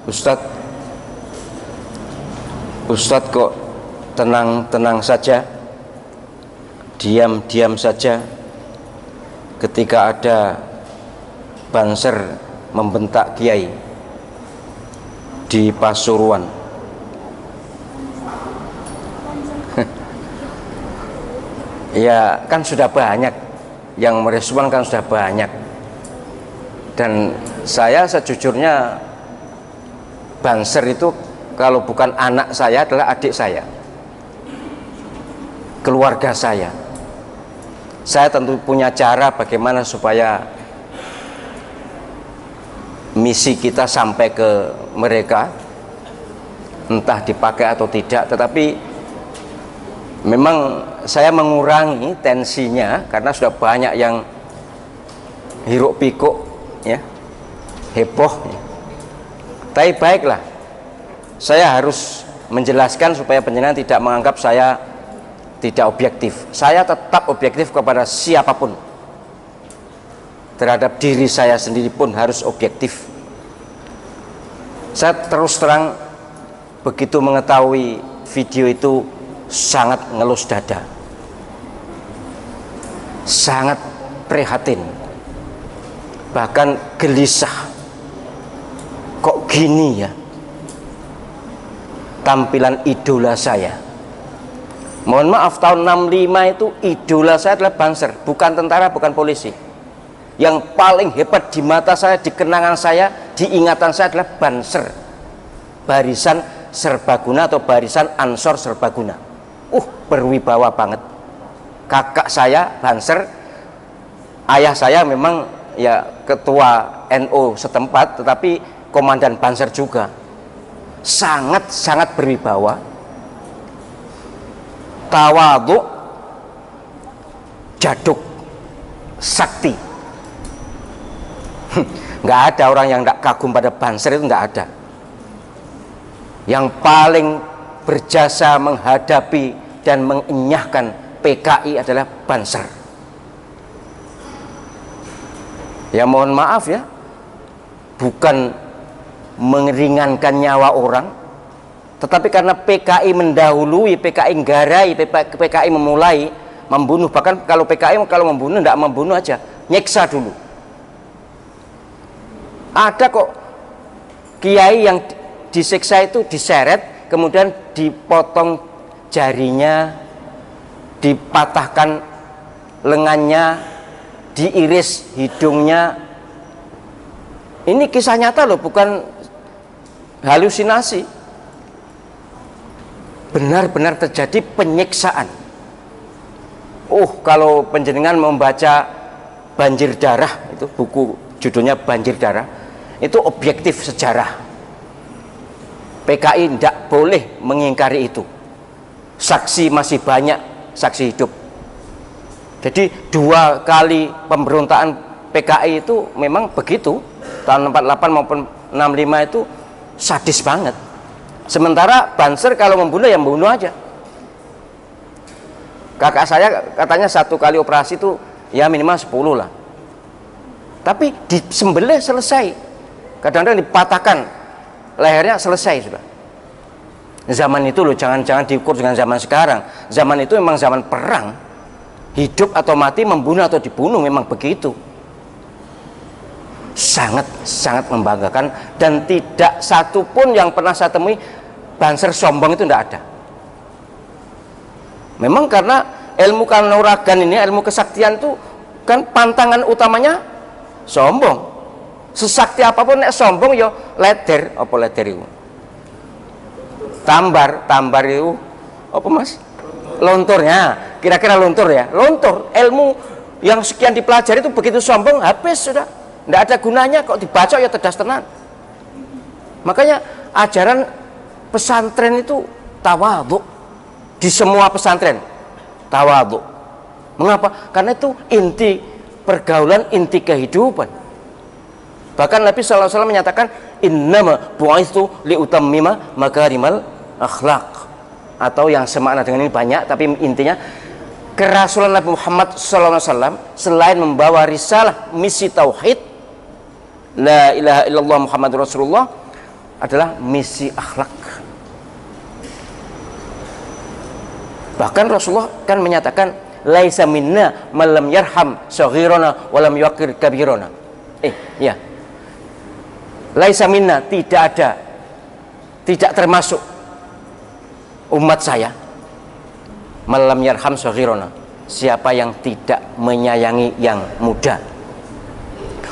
Ustadz, Ustadz kok tenang-tenang saja, diam-diam saja ketika ada banser membentak kiai di Pasuruan. Ya kan sudah banyak yang merespon, kan sudah banyak. Dan saya sejujurnya banser itu kalau bukan anak saya adalah adik saya, keluarga saya. Saya tentu punya cara bagaimana supaya misi kita sampai ke mereka, entah dipakai atau tidak. Tetapi memang saya mengurangi tensinya karena sudah banyak yang hiruk pikuk ya, heboh ya. Tapi baiklah, saya harus menjelaskan supaya penjenengan tidak menganggap saya tidak objektif. Saya tetap objektif kepada siapapun. Terhadap diri saya sendiri pun harus objektif. Saya terus terang begitu mengetahui video itu sangat ngelus dada, sangat prihatin, bahkan gelisah. Kok gini ya tampilan idola saya? Mohon maaf, tahun 65 itu idola saya adalah banser, bukan tentara, bukan polisi. Yang paling hebat di mata saya, di kenangan saya, di ingatan saya adalah banser, barisan serbaguna atau barisan ansor serbaguna. Berwibawa banget. Kakak saya banser, ayah saya memang ya ketua NU setempat, tetapi komandan banser juga. Sangat berwibawa, tawadhu, jaduk, sakti. Nggak ada orang yang nggak kagum pada banser, itu nggak ada. Yang paling berjasa menghadapi dan mengenyahkan PKI adalah banser. Ya mohon maaf ya, bukan meringankan nyawa orang, tetapi karena PKI mendahului, PKI nggarai, PKI memulai membunuh. Bahkan kalau PKI kalau membunuh, tidak membunuh aja, nyeksa dulu. Ada kok kiai yang disiksa itu diseret, kemudian dipotong jarinya, dipatahkan lengannya, diiris hidungnya. Ini kisah nyata loh, bukan halusinasi. Benar-benar terjadi penyiksaan. Kalau penjenengan membaca Banjir Darah, itu buku judulnya Banjir Darah, itu objektif sejarah. PKI tidak boleh mengingkari itu. Saksi masih banyak, saksi hidup. Jadi 2 kali pemberontakan PKI itu memang begitu. Tahun 48 maupun 65 itu sadis banget. Sementara banser kalau membunuh ya membunuh aja. Kakak saya katanya 1 kali operasi itu ya minimal 10 lah. Tapi disembelih selesai. Kadang-kadang dipatahkan lehernya, selesai sudah. Zaman itu loh, jangan diukur dengan zaman sekarang. Zaman itu memang zaman perang. Hidup atau mati, membunuh atau dibunuh, memang begitu. Sangat membanggakan, dan tidak satu pun yang pernah saya temui banser sombong itu tidak ada. Memang karena ilmu kanuragan ini, ilmu kesaktian itu kan pantangan utamanya sombong. Sesakti apapun nek sombong yo leder, apa leder itu? Tambar itu apa Mas? Lonturnya, kira-kira lontur ya. Lontur, ilmu yang sekian dipelajari itu begitu sombong, habis sudah. Tidak ada gunanya, kok dibaca ya tedas tenan. Makanya ajaran pesantren itu tawadhu. Di semua pesantren tawadhu. Mengapa? Karena itu inti pergaulan, inti kehidupan. Bahkan Nabi SAW menyatakan innama bu'itsu liutammima makarimal akhlak, atau yang semakna dengan ini banyak, tapi intinya kerasulan Nabi Muhammad SAW selain membawa risalah misi tauhid la ilaha illallah Muhammadur Rasulullah, adalah misi akhlak. Bahkan Rasulullah kan menyatakan laisa minna man lam yarham saghirana wa lam yuqir kabirana. Ya. Laisa minna, tidak termasuk umat saya man lam yarham saghirana, siapa yang tidak menyayangi yang muda,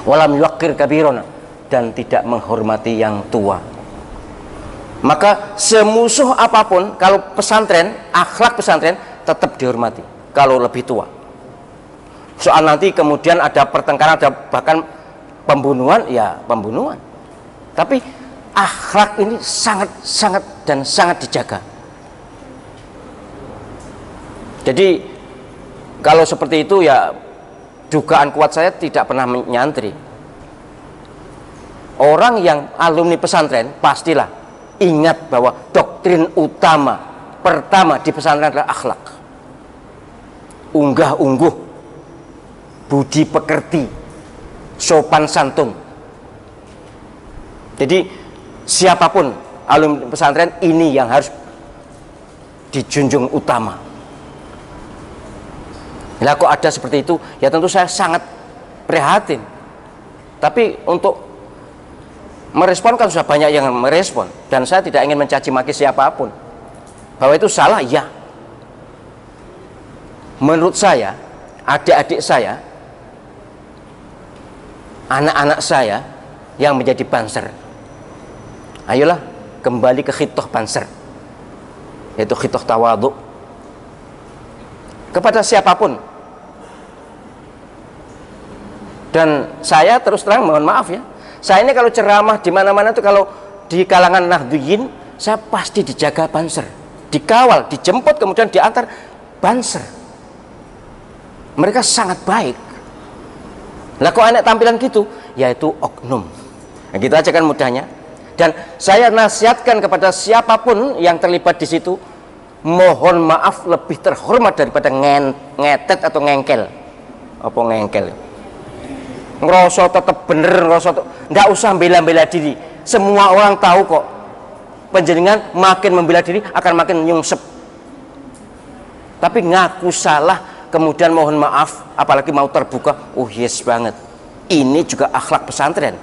wa lam yuqir kabirana, dan tidak menghormati yang tua. Maka semusuh apapun, kalau pesantren, akhlak pesantren tetap dihormati kalau lebih tua. Soal nanti kemudian ada pertengkaran, ada bahkan pembunuhan, ya pembunuhan. Tapi akhlak ini sangat dan sangat dijaga. Jadi kalau seperti itu ya dugaan kuat saya tidak pernah menyantri. Orang yang alumni pesantren pastilah ingat bahwa doktrin utama pertama di pesantren adalah akhlak. Unggah-ungguh, budi pekerti, sopan santun. Jadi siapapun alumni pesantren ini yang harus dijunjung utama. Nah, kok ada seperti itu, ya tentu saya sangat prihatin. Tapi untuk merespon kan sudah banyak yang merespon, dan saya tidak ingin mencaci maki siapapun. Bahwa itu salah, ya. Menurut saya, adik-adik saya, anak-anak saya yang menjadi banser, ayolah kembali ke khitoh banser, yaitu khitoh tawadhu kepada siapapun. Dan saya terus terang mohon maaf ya, saya ini kalau ceramah di mana-mana itu, kalau di kalangan Nahdliyin, saya pasti dijaga banser, dikawal, dijemput, kemudian diantar banser. Mereka sangat baik. Lah kok anak tampilan gitu, yaitu oknum. Nah, gitu aja kan mudahnya. Dan saya nasihatkan kepada siapapun yang terlibat di situ, mohon maaf lebih terhormat daripada ngetet atau ngengkel. Apa ngengkel? Ngerosot tetap bener, ngerosot nggak usah bela-bela diri. Semua orang tahu kok, panjenengan makin membela diri akan makin nyungsep. Tapi ngaku salah, kemudian mohon maaf, apalagi mau terbuka, yes banget. Ini juga akhlak pesantren,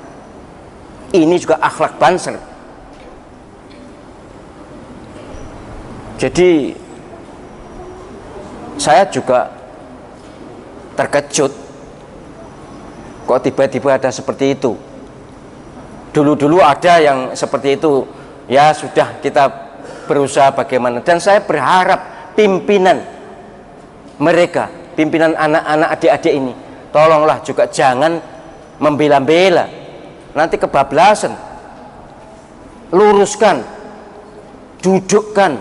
ini juga akhlak banser. Jadi saya juga terkejut kok tiba-tiba ada seperti itu. Dulu-dulu ada yang seperti itu, ya sudah, kita berusaha bagaimana. Dan saya berharap pimpinan mereka, pimpinan anak-anak adik-adik ini, tolonglah juga jangan membela-bela, nanti kebablasan. Luruskan, dudukkan,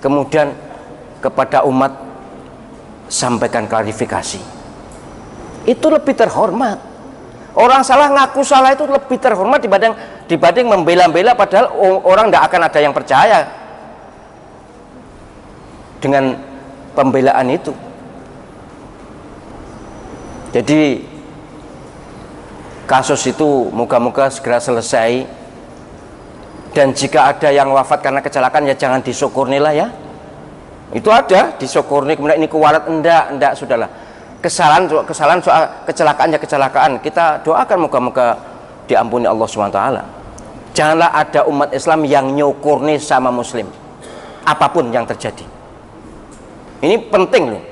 kemudian kepada umat sampaikan klarifikasi. Itu lebih terhormat. Orang salah ngaku salah itu lebih terhormat dibanding membela-bela, padahal orang tidak akan ada yang percaya dengan pembelaan itu. Jadi kasus itu moga-moga segera selesai, dan jika ada yang wafat karena kecelakaan ya jangan disyukurnilah ya. Itu ada disyukurni, kemudian ini kuwalat, enggak, sudahlah. Kesalahan soal kecelakaan ya kecelakaan, kita doakan moga-moga diampuni Allah SWT. Janganlah ada umat Islam yang nyukurni sama muslim apapun yang terjadi. Ini penting loh.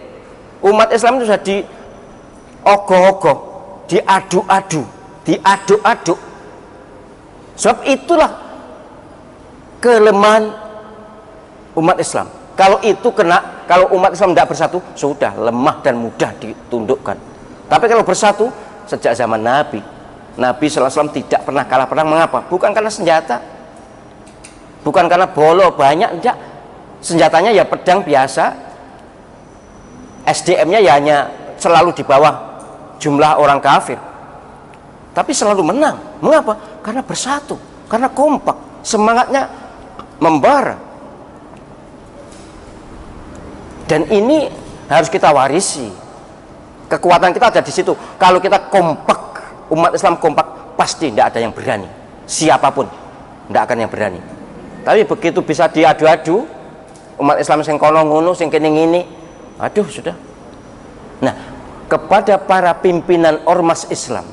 Umat Islam itu sudah diogoh-ogoh, diadu-adu, diaduk-aduk. Sebab itulah kelemahan umat Islam. Kalau itu kena, kalau umat Islam tidak bersatu, sudah lemah dan mudah ditundukkan. Tapi kalau bersatu, sejak zaman Nabi Sallallahu Alaihi Wasallam tidak pernah kalah perang. Mengapa? Bukan karena senjata, bukan karena bolo banyak, enggak. Senjatanya ya pedang biasa, SDM-nya ya hanya selalu di bawah jumlah orang kafir, tapi selalu menang. Mengapa? Karena bersatu, karena kompak, semangatnya membara. Dan ini harus kita warisi. Kekuatan kita ada di situ. Kalau kita kompak, umat Islam kompak, pasti tidak ada yang berani, siapapun. tidak akan yang berani. Tapi begitu bisa diadu-adu, umat Islam sing kono ngono, sing kene ngene, aduh sudah. Nah, kepada para pimpinan ormas Islam,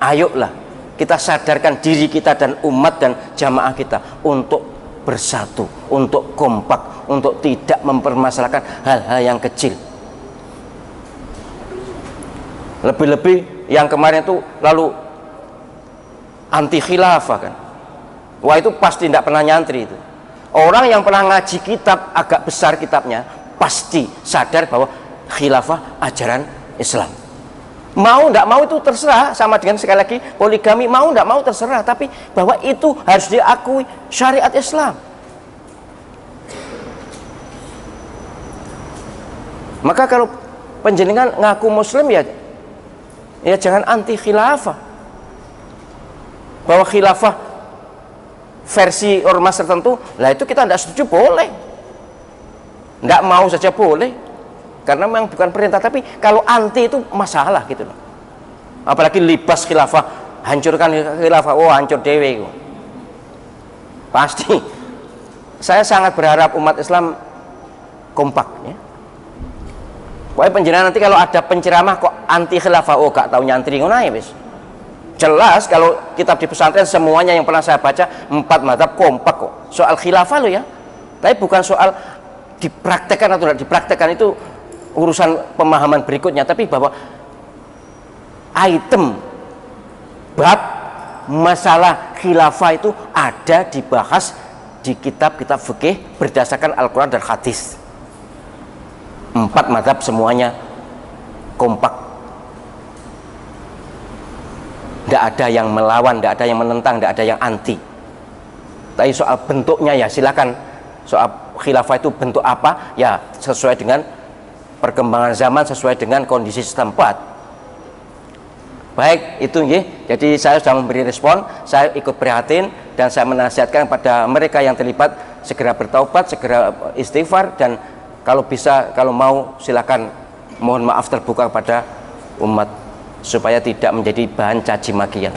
ayolah kita sadarkan diri kita dan umat dan jamaah kita untuk bersatu, untuk kompak, untuk tidak mempermasalahkan hal-hal yang kecil. Lebih-lebih yang kemarin itu lalu anti khilafah kan. Wah, itu pasti tidak pernah nyantri itu. Orang yang pernah ngaji kitab agak besar kitabnya pasti sadar bahwa khilafah ajaran Islam. Mau tidak mau itu terserah, sama dengan sekali lagi poligami, mau tidak mau terserah, tapi bahwa itu harus diakui syariat Islam. Maka kalau panjenengan ngaku muslim ya jangan anti khilafah. Bahwa khilafah versi ormas tertentu, lah itu kita tidak setuju, boleh. Tidak mau saja boleh, karena memang bukan perintah. Tapi kalau anti itu masalah gitu loh. Apalagi libas khilafah, hancurkan khilafah, oh hancur dewe. Pasti. Saya sangat berharap umat Islam kompak ya. Pokoknya penjenengan nanti kalau ada penceramah kok anti khilafah, oh gak tahu nyantri ngono ae wis. Jelas kalau kitab di pesantren semuanya yang pernah saya baca 4 mazhab kompak kok soal khilafah loh ya. Tapi bukan soal dipraktekkan atau tidak dipraktekkan, itu urusan pemahaman berikutnya. Tapi bahwa item bab masalah khilafah itu ada dibahas di kitab-kitab fikih berdasarkan Al-Quran dan hadis. 4 mazhab semuanya kompak. Tidak ada yang melawan, tidak ada yang menentang, tidak ada yang anti. Tapi soal bentuknya ya silakan. Soal khilafah itu bentuk apa? Ya sesuai dengan perkembangan zaman, sesuai dengan kondisi setempat. Baik, itu ya. Jadi saya sudah memberi respon, saya ikut prihatin dan saya menasihatkan pada mereka yang terlibat segera bertaubat, segera istighfar, dan kalau bisa, kalau mau silakan mohon maaf terbuka kepada umat supaya tidak menjadi bahan caci makian.